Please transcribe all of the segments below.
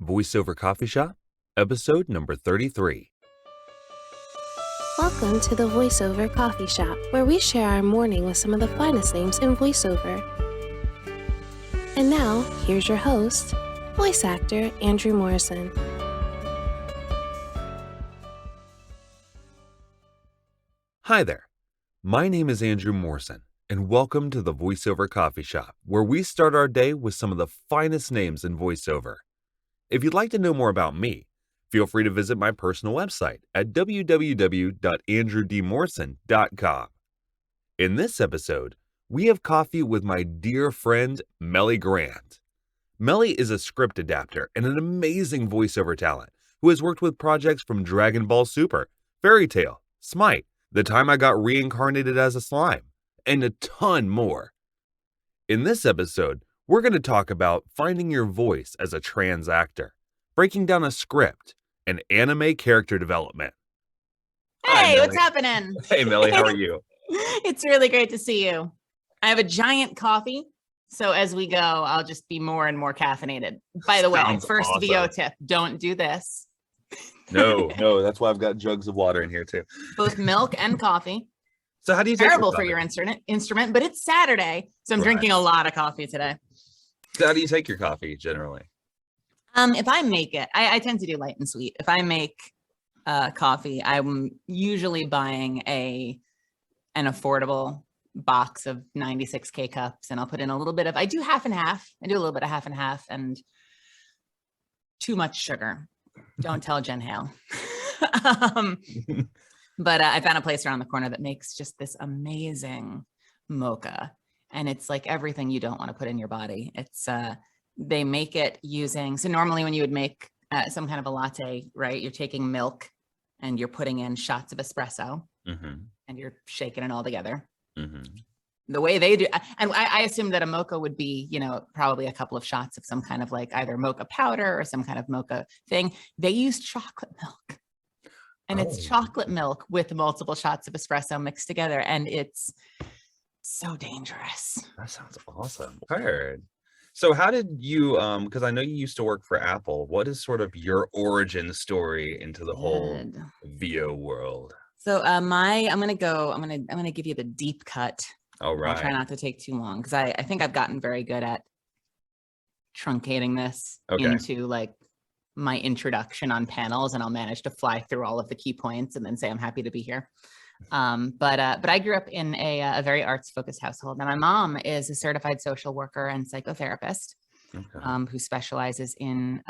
Voiceover Coffee Shop, episode number 33. Welcome to the Voiceover Coffee Shop, where we share our morning with some of the finest names in voiceover. And now, here's your host, voice actor Andrew Morrison. Hi there. My name is Andrew Morrison, and welcome to the Voiceover Coffee Shop, where we start our day with some of the finest names in voiceover. If you'd like to know more about me, feel free to visit my personal website at www.andrewdmorrison.com. In this episode, we have coffee with my dear friend, Meli Grant. Meli is a script adapter and an amazing voiceover talent who has worked with projects from Dragon Ball Super, Fairy Tail, Smite, The Time I Got Reincarnated as a Slime, and a ton more. In this episode, we're going to talk about finding your voice as a trans actor, breaking down a script, and anime character development. Hey, what's happening? Hey, Meli, how are you? It's really great to see you. I have a giant coffee, so as we go, I'll just be more and more caffeinated. By the way, Sounds first awesome. VO tip, don't do this. No, that's why I've got jugs of water in here too. Both milk and coffee. So how do you take Terrible your for coffee? your instrument, but it's Saturday, so I'm Right. drinking a lot of coffee today. So how do you take your coffee generally? If I make it, I tend to do light and sweet. If I make coffee, I'm usually buying an affordable box of 96 K-cups, and I'll put in a little bit of, I do half and half. I do a little bit of half and half, and too much sugar. Don't tell Jen Hale. But I found a place around the corner that makes just this amazing mocha. And it's like everything you don't want to put in your body. It's they make it using, so normally when you would make some kind of a latte, right, you're taking milk and you're putting in shots of espresso and you're shaking it all together. The way they do, and I assumed that a mocha would be, probably a couple of shots of some kind of like either mocha powder or some kind of mocha thing. They use chocolate milk. And it's chocolate milk with multiple shots of espresso mixed together. And it's so dangerous. That sounds awesome. Heard. So how did you, because I know you used to work for Apple, what is sort of your origin story into the whole VO world? So I'm gonna give you the deep cut. All right. I'll try not to take too long because I think I've gotten very good at truncating this into like my introduction on panels, and I'll manage to fly through all of the key points and then say I'm happy to be here. But I grew up in a very arts focused household. Now my mom is a certified social worker and psychotherapist who specializes in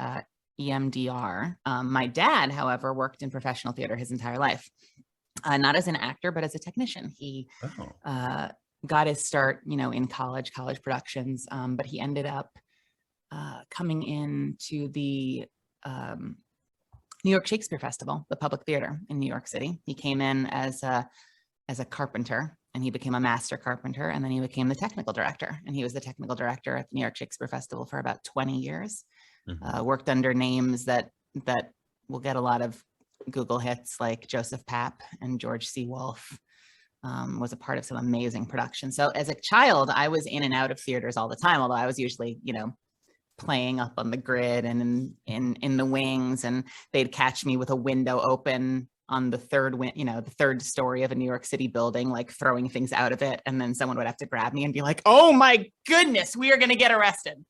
EMDR. My dad, however, worked in professional theater his entire life, not as an actor, but as a technician. He got his start, in college productions, but he ended up coming into the New York Shakespeare Festival, the public theater in New York City. He came in as a carpenter, and he became a master carpenter, and then he became the technical director. And he was the technical director at the New York Shakespeare Festival for about 20 years. Worked under names that will get a lot of Google hits, like Joseph Papp and George C. Wolfe. Was a part of some amazing productions. So as a child, I was in and out of theaters all the time, although I was usually, playing up on the grid and in the wings, and they'd catch me with a window open on the third story of a New York City building, like throwing things out of it. And then someone would have to grab me and be like, oh my goodness, we are going to get arrested.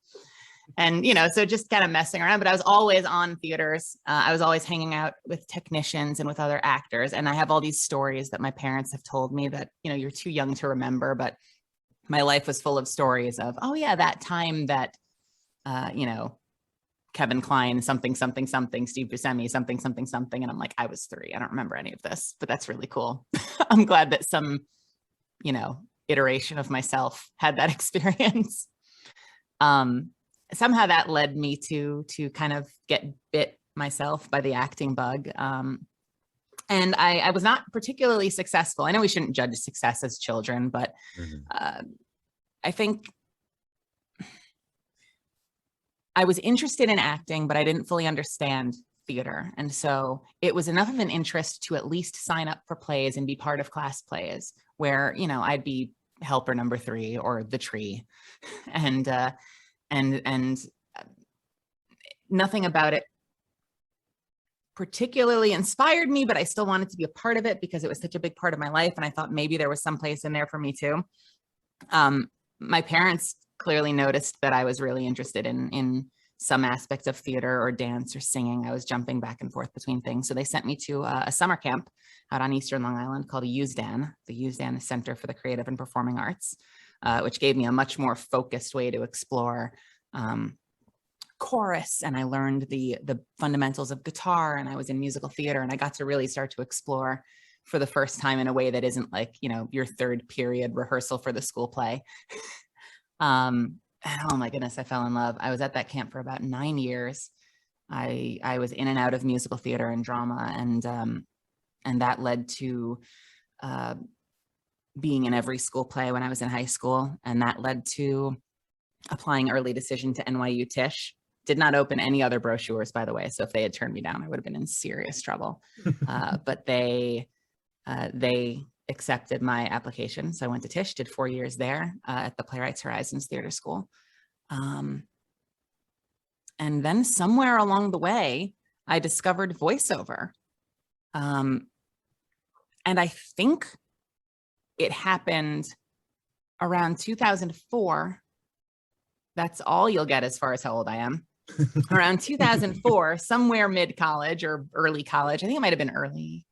And, so just kind of messing around, but I was always on theaters. I was always hanging out with technicians and with other actors. And I have all these stories that my parents have told me that, you're too young to remember, but my life was full of stories of, oh yeah, that time that, Kevin Kline, something, Steve Buscemi, something. And I'm like, I was 3. I don't remember any of this, but that's really cool. I'm glad that some, iteration of myself had that experience. Somehow that led me to kind of get bit myself by the acting bug. And I was not particularly successful. I know we shouldn't judge success as children, but I think I was interested in acting, but I didn't fully understand theater. And so it was enough of an interest to at least sign up for plays and be part of class plays where, I'd be helper number 3 or the tree. And nothing about it particularly inspired me, but I still wanted to be a part of it because it was such a big part of my life. And I thought maybe there was some place in there for me too. My parents clearly noticed that I was really interested in some aspect of theater or dance or singing. I was jumping back and forth between things. So they sent me to a summer camp out on Eastern Long Island called the USDAN, the USDAN Center for the Creative and Performing Arts, which gave me a much more focused way to explore chorus, and I learned the fundamentals of guitar, and I was in musical theater, and I got to really start to explore for the first time in a way that isn't like, you know, your third period rehearsal for the school play. And oh my goodness, I fell in love. I was at that camp for about 9 years. I was in and out of musical theater and drama, and that led to being in every school play when I was in high school, and that led to applying early decision to NYU Tisch. Did not open any other brochures, by the way. So if they had turned me down, I would have been in serious trouble. But they accepted my application. So I went to Tisch, did 4 years there at the Playwrights Horizons Theater School. And then somewhere along the way, I discovered voiceover. And I think it happened around 2004. That's all you'll get as far as how old I am. Around 2004, somewhere mid-college or early college. I think it might've been early,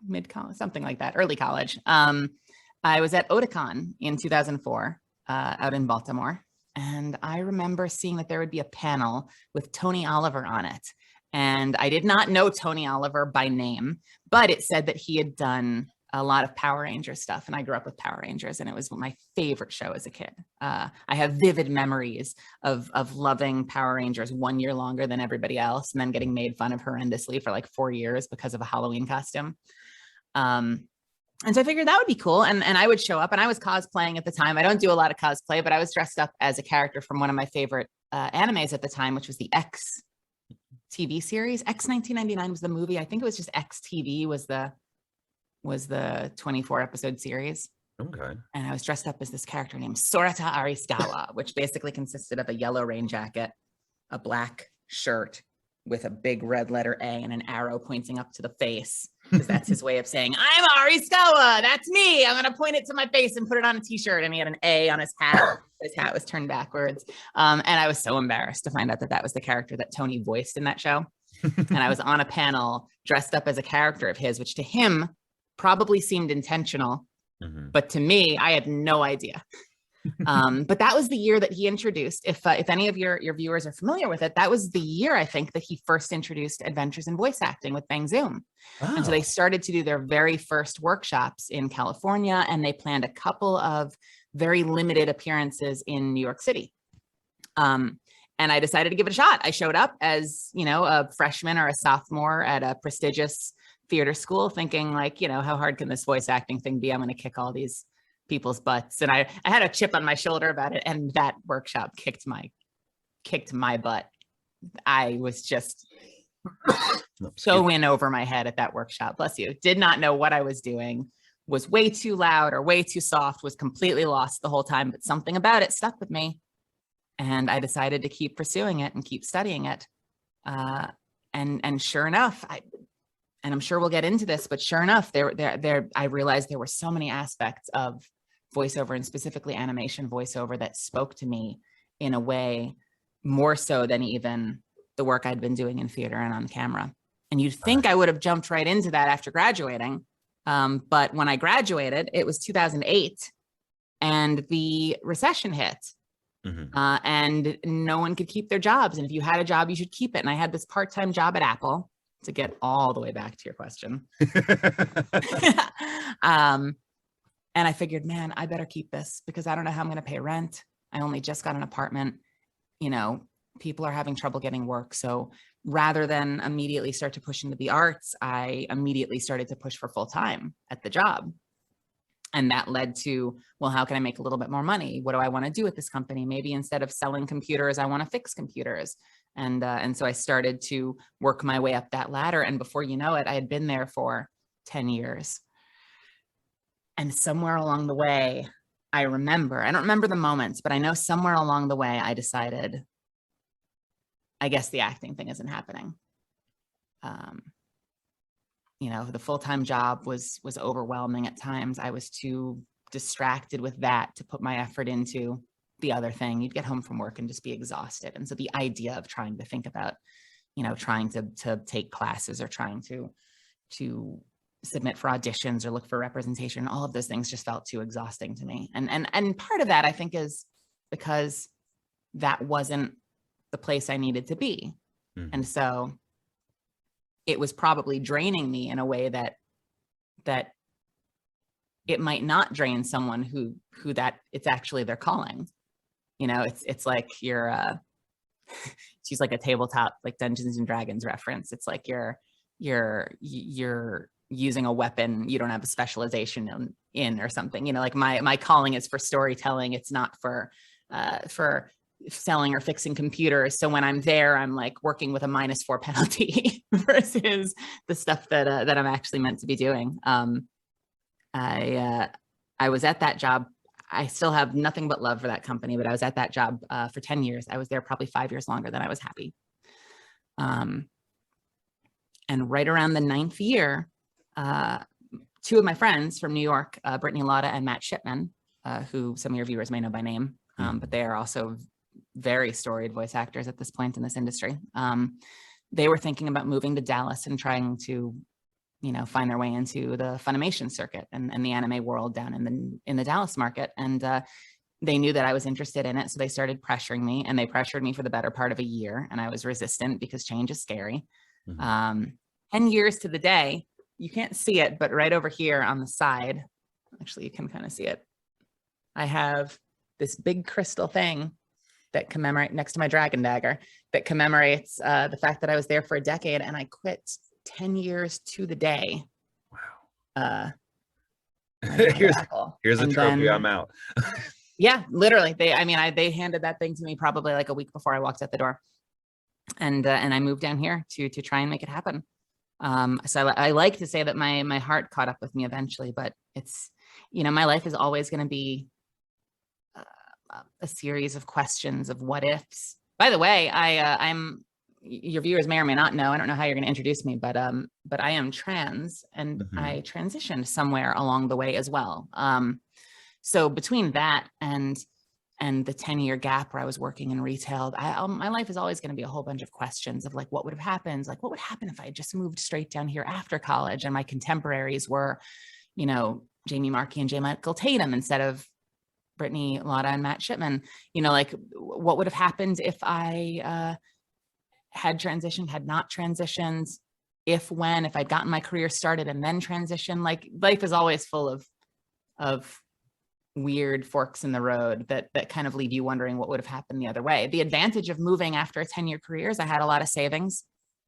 mid-college, something like that, early college. I was at Otakon in 2004 out in Baltimore. And I remember seeing that there would be a panel with Tony Oliver on it. And I did not know Tony Oliver by name, but it said that he had done a lot of Power Rangers stuff. And I grew up with Power Rangers, and it was my favorite show as a kid. I have vivid memories of loving Power Rangers 1 year longer than everybody else, and then getting made fun of horrendously for like 4 years because of a Halloween costume. And so I figured that would be cool. And I would show up, and I was cosplaying at the time. I don't do a lot of cosplay, but I was dressed up as a character from one of my favorite animes at the time, which was the X TV series. X 1999 was the movie. I think it was just X TV was the 24 episode series. Okay. And I was dressed up as this character named Sorata Arisugawa, which basically consisted of a yellow rain jacket, a black shirt with a big red letter A and an arrow pointing up to the face, because that's his way of saying, I'm Arisugawa, that's me. I'm going to point it to my face and put it on a t-shirt. And he had an A on his hat. His hat was turned backwards. And I was so embarrassed to find out that that was the character that Tony voiced in that show. And I was on a panel dressed up as a character of his, which to him probably seemed intentional, but to me, I had no idea. But that was the year that he introduced, if any of your viewers are familiar with it, that was the year, I think, that he first introduced Adventures in Voice Acting with Bang Zoom. Oh. And so they started to do their very first workshops in California, and they planned a couple of very limited appearances in New York City. And I decided to give it a shot. I showed up as, you know, a freshman or a sophomore at a prestigious theater school, thinking like, you know, how hard can this voice acting thing be? I'm going to kick all these people's butts. And I had a chip on my shoulder about it. And that workshop kicked my butt. I was just so in over my head at that workshop. Bless you. Did not know what I was doing, was way too loud or way too soft, was completely lost the whole time, but something about it stuck with me. And I decided to keep pursuing it and keep studying it. And sure enough, and I'm sure we'll get into this, but sure enough, I realized there were so many aspects of voiceover, and specifically animation voiceover, that spoke to me in a way more so than even the work I'd been doing in theater and on camera. And you'd think I would have jumped right into that after graduating. But when I graduated, it was 2008 and the recession hit. And no one could keep their jobs. And if you had a job, you should keep it. And I had this part-time job at Apple, to get all the way back to your question. And I figured, man, I better keep this, because I don't know how I'm going to pay rent. I only just got an apartment. You know, people are having trouble getting work. So rather than immediately start to push into the arts, I immediately started to push for full-time at the job. And that led to, well, how can I make a little bit more money? What do I want to do with this company? Maybe instead of selling computers, I want to fix computers. And so I started to work my way up that ladder. And before you know it, I had been there for 10 years. And somewhere along the way, I don't remember the moments, but I know somewhere along the way, I decided I guess the acting thing isn't happening. You know, the full-time job was overwhelming at times. I was too distracted with that to put my effort into the other thing. You'd get home from work and just be exhausted. And so the idea of trying to think about, you know, trying to take classes or trying to submit for auditions or look for representation, all of those things just felt too exhausting to me. And part of that, I think, is because that wasn't the place I needed to be. Mm-hmm. And so it was probably draining me in a way that it might not drain someone who that it's actually their calling. You know, it's like you're she's like a tabletop, like Dungeons and Dragons reference. It's like you're using a weapon you don't have a specialization in or something. You know, like my calling is for storytelling. It's not for selling or fixing computers. So when I'm there, I'm like working with a -4 penalty versus the stuff that I'm actually meant to be doing. I was at that job. I still have nothing but love for that company, but I was at that job for 10 years. I was there probably 5 years longer than I was happy. And right around the 9th year, 2 of my friends from New York, Brittany Lotta and Matt Shipman, who some of your viewers may know by name, but they are also very storied voice actors at this point in this industry. They were thinking about moving to Dallas and trying to, you know, find their way into the Funimation circuit and the anime world down in the Dallas market. And they knew that I was interested in it. So they started pressuring me, and they pressured me for the better part of a year. And I was resistant because change is scary. Mm-hmm. 10 years to the day, you can't see it, but right over here on the side, actually you can kind of see it. I have this big crystal thing that commemorates next to my dragon dagger that commemorates the fact that I was there for a decade and I quit 10 years to the day. Wow. Here's a trophy. I'm out. Yeah, literally. They handed that thing to me probably like a week before I walked out the door. And I moved down here to try and make it happen. So I like to say that my heart caught up with me eventually, but it's, you know, my life is always going to be a series of questions of what ifs. By the way, I'm, your viewers may or may not know, I don't know how you're going to introduce me, but I am trans, and mm-hmm. I transitioned somewhere along the way as well. So between that and the 10-year gap where I was working in retail, my life is always going to be a whole bunch of questions of like, what would have happened? Like, what would happen if I had just moved straight down here after college and my contemporaries were, you know, Jamie Markey and J. Michael Tatum instead of Brittany Lotta and Matt Shipman? You know, like, what would have happened if I had transitioned, had not transitioned, if I'd gotten my career started and then transitioned? Like, life is always full of weird forks in the road that kind of leave you wondering what would have happened the other way. The advantage of moving after a 10-year career is I had a lot of savings.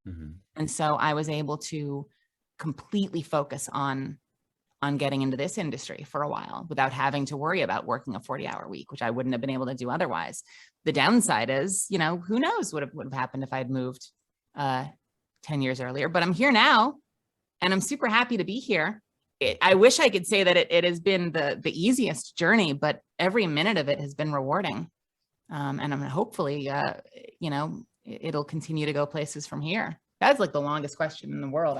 Mm-hmm. And so I was able to completely focus on getting into this industry for a while without having to worry about working a 40-hour week, which I wouldn't have been able to do otherwise. The downside is, you know, who knows what would have happened if I'd moved 10 years earlier, but I'm here now and I'm super happy to be here. I wish I could say that it has been the easiest journey, but every minute of it has been rewarding. And I'm hopefully, you know, it'll continue to go places from here. That's like the longest question in the world.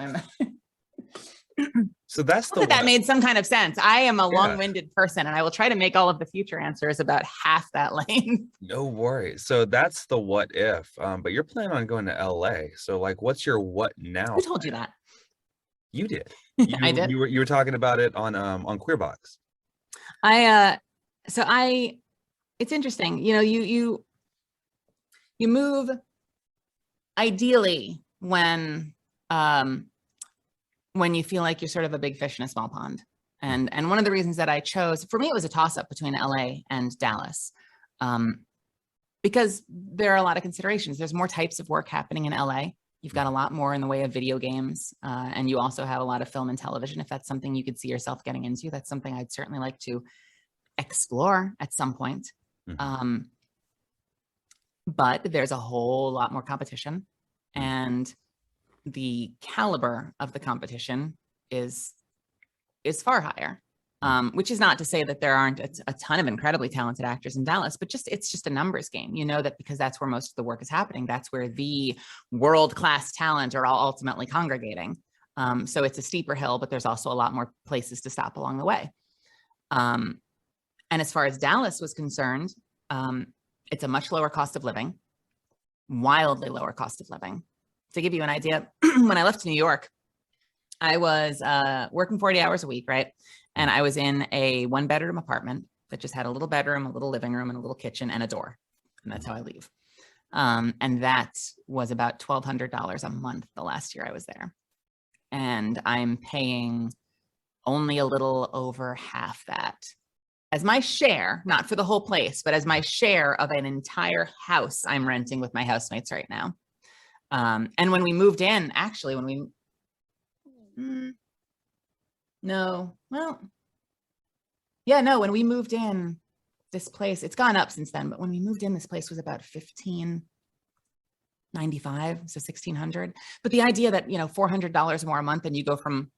So that's that made some kind of sense. I am a long-winded person, and I will try to make all of the future answers about half that length. No worries. So that's the what if, but you're planning on going to LA. So like, what's your what now? Who told you that? You did. I did. You were talking about it on Queerbox. It's interesting. You know, you move ideally when you feel like you're sort of a big fish in a small pond. And one of the reasons that I chose, for me, it was a toss-up between LA and Dallas, because there are a lot of considerations. There's more types of work happening in LA. You've got a lot more in the way of video games, and you also have a lot of film and television. If that's something you could see yourself getting into, that's something I'd certainly like to explore at some point. Mm-hmm. But there's a whole lot more competition, and the caliber of the competition is far higher. Which is not to say that there aren't a ton of incredibly talented actors in Dallas, but it's just a numbers game. You know that because that's where most of the work is happening. That's where the world-class talent are all ultimately congregating. So it's a steeper hill, but there's also a lot more places to stop along the way. And as far as Dallas was concerned, it's a much lower cost of living, wildly lower cost of living. To give you an idea, when I left New York, I was working 40 hours a week, right? And I was in a 1-bedroom apartment that just had a little bedroom, a little living room, and a little kitchen and a door. And that's how I leave. And that was about $1,200 a month the last year I was there. And I'm paying only a little over half that as my share, not for the whole place, but as my share of an entire house I'm renting with my housemates right now. And when we moved in, actually, when we... when we moved in this place, it's gone up since then, but when we moved in, this place was about $1,595, so $1,600. But the idea that, $400 more a month and you go from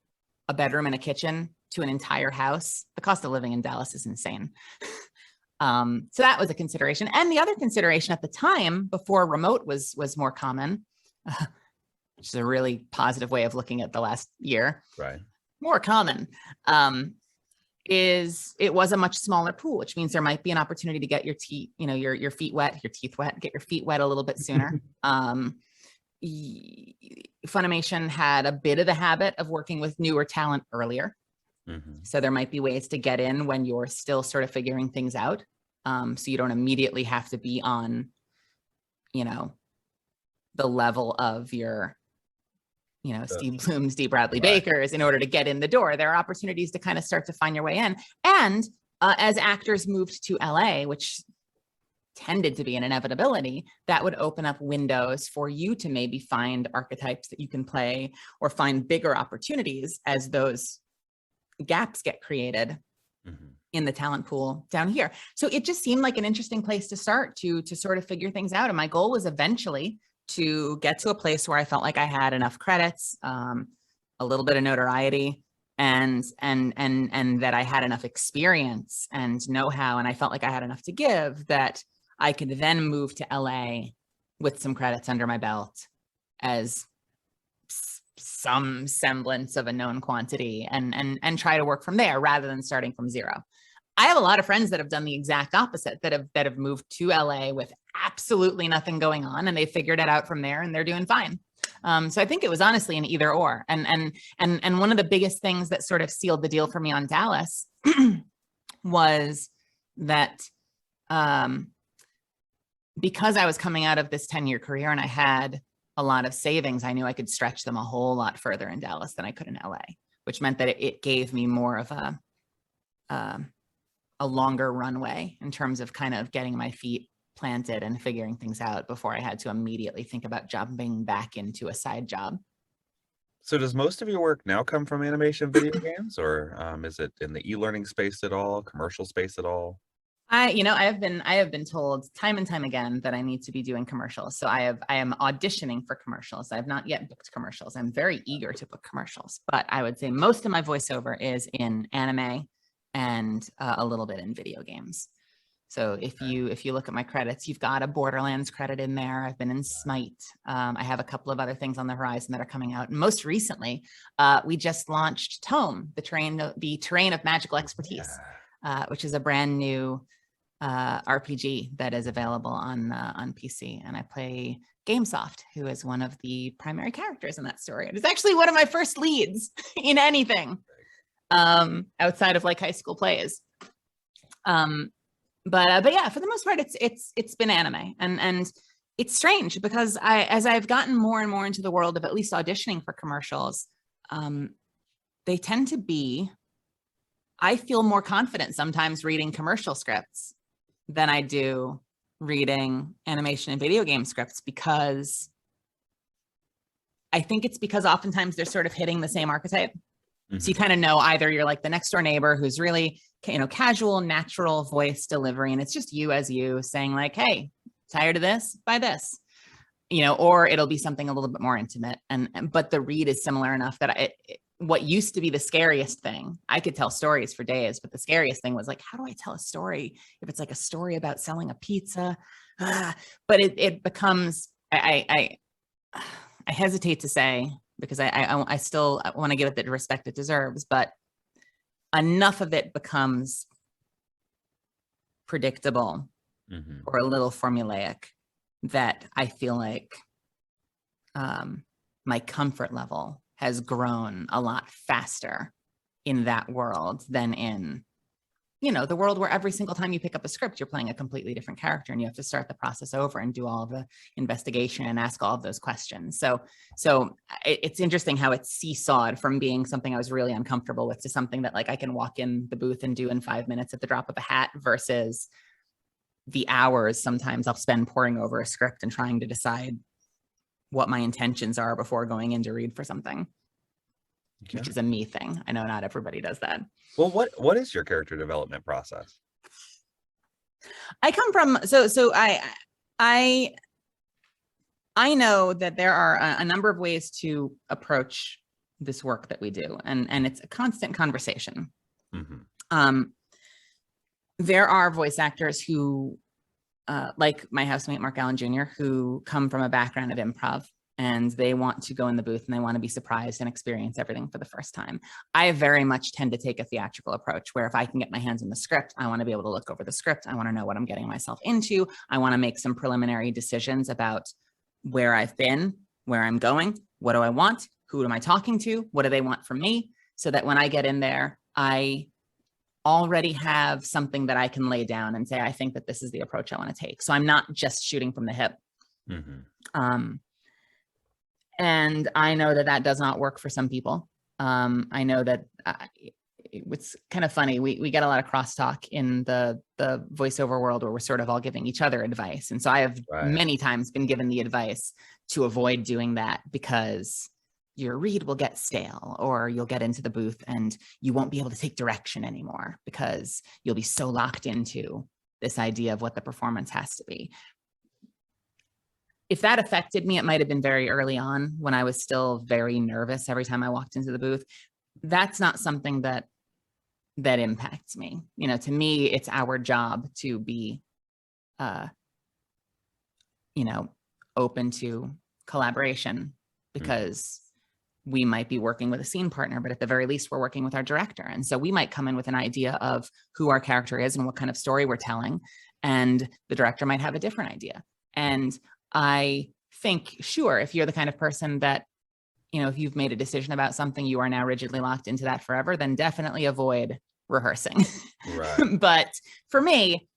a bedroom and a kitchen to an entire house, the cost of living in Dallas is insane. So that was a consideration. And the other consideration at the time, before remote was more common, which is a really positive way of looking at the last year. Right. More common, is it was a much smaller pool, which means there might be an opportunity to get your teeth, your feet wet, your teeth wet, get your feet wet a little bit sooner. Funimation had a bit of the habit of working with newer talent earlier. So there might be ways to get in when you're still sort of figuring things out. So you don't immediately have to be on, the level of your, Steve Blooms, D. Bradley Bakers in order to get in the door. There are opportunities to kind of start to find your way in. And as actors moved to LA, which tended to be an inevitability, that would open up windows for you to maybe find archetypes that you can play or find bigger opportunities as those gaps get created in the talent pool down here. So it just seemed like an interesting place to start to sort of figure things out. And my goal was eventually to get to a place where I felt like I had enough credits, a little bit of notoriety, and that I had enough experience and know-how, and I felt like I had enough to give that I could then move to LA with some credits under my belt as some semblance of a known quantity and try to work from there rather than starting from zero. I have a lot of friends that have done the exact opposite, that have moved to LA with absolutely nothing going on, and they figured it out from there, and they're doing fine. So I think it was honestly an either or. And one of the biggest things that sort of sealed the deal for me on Dallas was that because I was coming out of this 10-year career and I had a lot of savings, I knew I could stretch them a whole lot further in Dallas than I could in LA, which meant that it gave me more of a longer runway in terms of kind of getting my feet planted and figuring things out before I had to immediately think about jumping back into a side job. So does most of your work now come from animation video games, or is it in the e-learning space at all, commercial space at all? I have been told time and time again that I need to be doing commercials. So I am auditioning for commercials. I have not yet booked commercials. I'm very eager to book commercials, but I would say most of my voiceover is in anime and a little bit in video games. So if you look at my credits, you've got a Borderlands credit in there. I've been in Smite. I have a couple of other things on the horizon that are coming out. And most recently, we just launched Tome, the Terrain of Magical Expertise, which is a brand new RPG that is available on PC. And I play Gamesoft, who is one of the primary characters in that story. It is actually one of my first leads in anything outside of like high school plays. But yeah, for the most part, it's been anime, and it's strange because as I've gotten more and more into the world of at least auditioning for commercials, they tend to be, I feel more confident sometimes reading commercial scripts than I do reading animation and video game scripts, because I think it's because oftentimes they're sort of hitting the same archetype. So you kind of know either you're like the next door neighbor who's really, casual, natural voice delivery, and it's just you as you saying like, hey, tired of this? Buy this, or it'll be something a little bit more intimate. But the read is similar enough that what used to be the scariest thing, I could tell stories for days, but the scariest thing was like, how do I tell a story if it's like a story about selling a pizza? But it becomes, I hesitate to say, because I still want to give it the respect it deserves, but enough of it becomes predictable or a little formulaic that I feel like my comfort level has grown a lot faster in that world than in, the world where every single time you pick up a script, you're playing a completely different character and you have to start the process over and do all of the investigation and ask all of those questions. So it's interesting how it's seesawed from being something I was really uncomfortable with to something that like I can walk in the booth and do in 5 minutes at the drop of a hat, versus the hours sometimes I'll spend poring over a script and trying to decide what my intentions are before going in to read for something, which is a me thing. I know not everybody does that. Well, what is your character development process? I come from, so I know that there are a number of ways to approach this work that we do, and it's a constant conversation. There are voice actors who, like my housemate, Mark Allen Jr., who come from a background of improv, and they want to go in the booth and they want to be surprised and experience everything for the first time. I very much tend to take a theatrical approach, where if I can get my hands on the script, I want to be able to look over the script. I want to know what I'm getting myself into. I want to make some preliminary decisions about where I've been, where I'm going, what do I want, who am I talking to, what do they want from me, so that when I get in there, I already have something that I can lay down and say, I think that this is the approach I want to take. So I'm not just shooting from the hip. And I know that that does not work for some people. I know that it's kind of funny. We get a lot of crosstalk in the voiceover world where we're sort of all giving each other advice. And so I have many times been given the advice to avoid doing that, because your read will get stale, or you'll get into the booth and you won't be able to take direction anymore because you'll be so locked into this idea of what the performance has to be. If that affected me, it might have been very early on when I was still very nervous every time I walked into the booth. That's not something that impacts me. To me, it's our job to be, open to collaboration, because we might be working with a scene partner, but at the very least, we're working with our director. And so we might come in with an idea of who our character is and what kind of story we're telling, and the director might have a different idea. And I think, sure, if you're the kind of person that, if you've made a decision about something, you are now rigidly locked into that forever, then definitely avoid rehearsing. Right. But for me,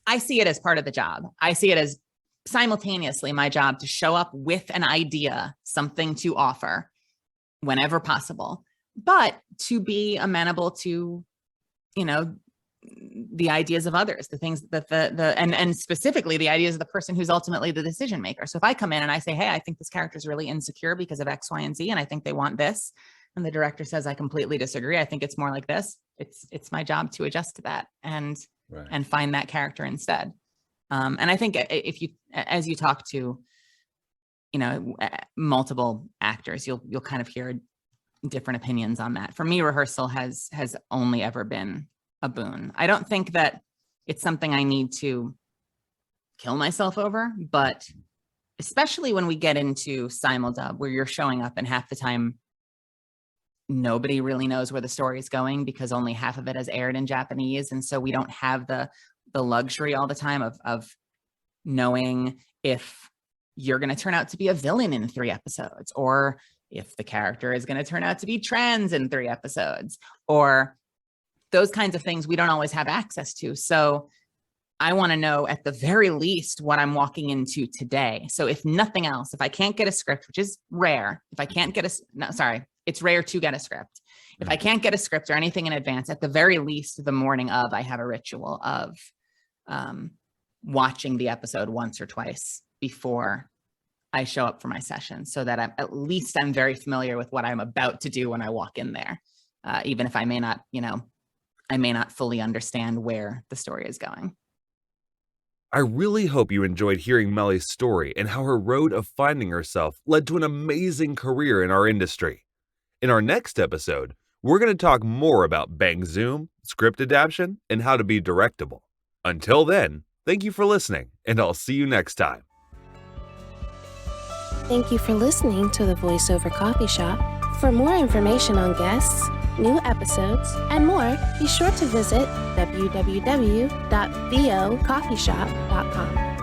I see it as part of the job. I see it as simultaneously my job to show up with an idea, something to offer whenever possible, but to be amenable to, the ideas of others, the things that and specifically the ideas of the person who's ultimately the decision maker. So if I come in and I say, hey, I think this character is really insecure because of X, Y, and Z, and I think they want this, and the director says, I completely disagree, I think it's more like this, it's my job to adjust to that and find that character instead. And I think as you talk to, multiple actors, you'll kind of hear different opinions on that. For me, rehearsal has only ever been a boon. I don't think that it's something I need to kill myself over, but especially when we get into simuldub, where you're showing up and half the time nobody really knows where the story is going because only half of it has aired in Japanese. And so we don't have the luxury all the time of knowing if you're going to turn out to be a villain in 3 episodes, or if the character is going to turn out to be trans in 3 episodes, or those kinds of things we don't always have access to. So I want to know at the very least what I'm walking into today. So if nothing else, if I can't get a script, which is rare, it's rare to get a script. If I can't get a script or anything in advance, at the very least, the morning of, I have a ritual of watching the episode once or twice before I show up for my session, so that I'm very familiar with what I'm about to do when I walk in there, even if I may not, I may not fully understand where the story is going. I really hope you enjoyed hearing Meli's story and how her road of finding herself led to an amazing career in our industry. In our next episode, we're going to talk more about Bang Zoom, script adaption, and how to be directable. Until then, thank you for listening, and I'll see you next time. Thank you for listening to the VoiceOver Coffee Shop. For more information on guests, new episodes, and more, be sure to visit www.vocoffeeshop.com.